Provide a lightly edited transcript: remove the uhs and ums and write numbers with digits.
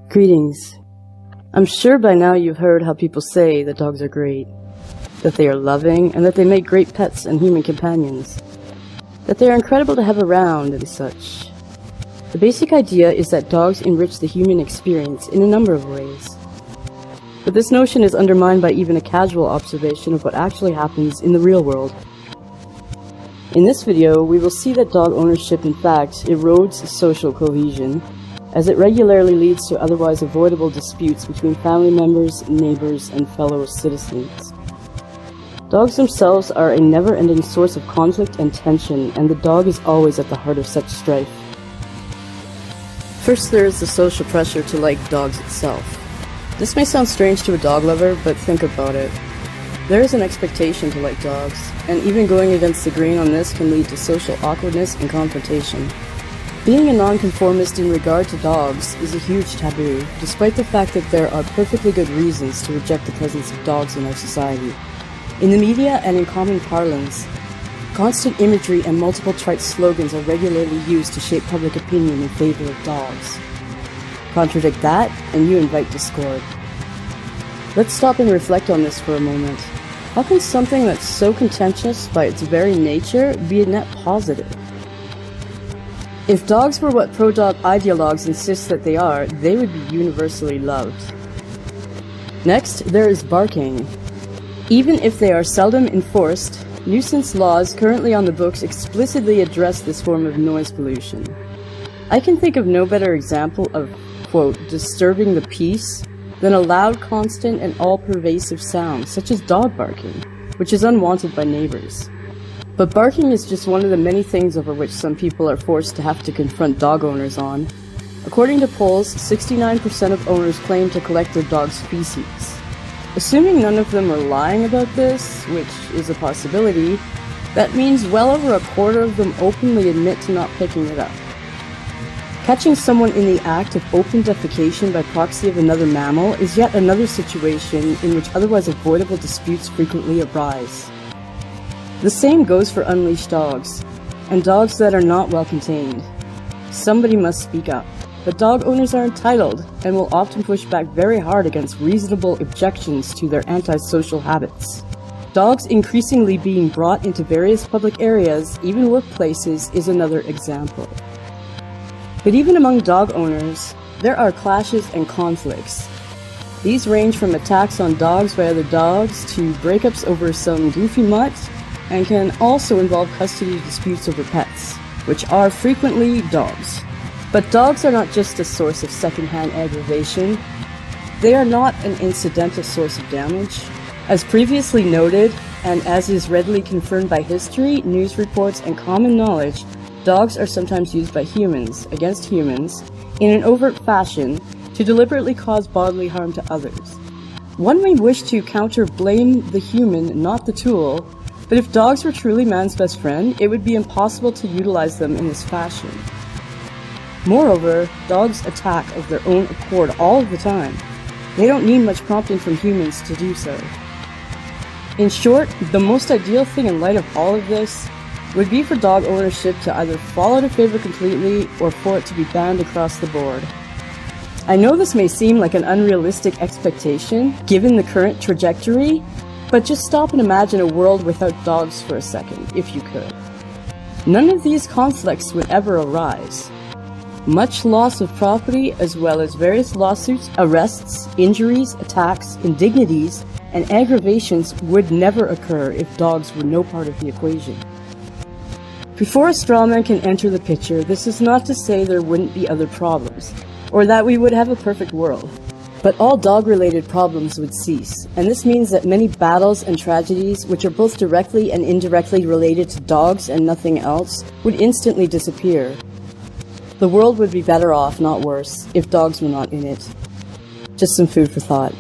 Greetings. I'm sure by now you've heard how people say that dogs are great, that they are loving, and that they make great pets and human companions, that they are incredible to have around and such. The basic idea is that dogs enrich the human experience in a number of ways. But this notion is undermined by even a casual observation of what actually happens in the real world. In this video, we will see that dog ownership in fact erodes social cohesion, as it regularly leads to otherwise avoidable disputes between family members, neighbors, and fellow citizens. Dogs themselves are a never-ending source of conflict and tension, and the dog is always at the heart of such strife. First, there is the social pressure to like dogs itself. This may sound strange to a dog lover, but think about it. There is an expectation to like dogs, and even going against the grain on this can lead to social awkwardness and confrontation. Being a nonconformist in regard to dogs is a huge taboo, despite the fact that there are perfectly good reasons to reject the presence of dogs in our society. In the media and in common parlance, constant imagery and multiple trite slogans are regularly used to shape public opinion in favor of dogs. Contradict that, and you invite discord. Let's stop and reflect on this for a moment. How can something that's so contentious by its very nature be a net positive? If dogs were what pro-dog ideologues insist that they are, they would be universally loved. Next, there is barking. Even if they are seldom enforced, nuisance laws currently on the books explicitly address this form of noise pollution. I can think of no better example of, quote, disturbing the peace than a loud, constant, and all-pervasive sound, such as dog barking, which is unwanted by neighbors. But barking is just one of the many things over which some people are forced to have to confront dog owners on. According to polls, 69% of owners claim to collect their dog's feces. Assuming none of them are lying about this, which is a possibility, that means well over a quarter of them openly admit to not picking it up. Catching someone in the act of open defecation by proxy of another mammal is yet another situation in which otherwise avoidable disputes frequently arise. The same goes for unleashed dogs, and dogs that are not well contained. Somebody must speak up, but dog owners are entitled and will often push back very hard against reasonable objections to their antisocial habits. Dogs increasingly being brought into various public areas, even workplaces, is another example. But even among dog owners, there are clashes and conflicts. These range from attacks on dogs by other dogs to breakups over some goofy mutt, and can also involve custody disputes over pets, which are frequently dogs. But dogs are not just a source of secondhand aggravation. They are not an incidental source of damage. As previously noted, and as is readily confirmed by history, news reports, and common knowledge, dogs are sometimes used by humans, against humans, in an overt fashion, to deliberately cause bodily harm to others. One may wish to counter-blame the human, not the tool, but if dogs were truly man's best friend, it would be impossible to utilize them in this fashion. Moreover, dogs attack of their own accord all of the time. They don't need much prompting from humans to do so. In short, the most ideal thing in light of all of this would be for dog ownership to either fall out of favor completely or for it to be banned across the board. I know this may seem like an unrealistic expectation, given the current trajectory, but just stop and imagine a world without dogs for a second, if you could. None of these conflicts would ever arise. Much loss of property, as well as various lawsuits, arrests, injuries, attacks, indignities, and aggravations would never occur if dogs were no part of the equation. Before a strawman can enter the picture, this is not to say there wouldn't be other problems, or that we would have a perfect world. But all dog-related problems would cease, and this means that many battles and tragedies, which are both directly and indirectly related to dogs and nothing else, would instantly disappear. The world would be better off, not worse, if dogs were not in it. Just some food for thought.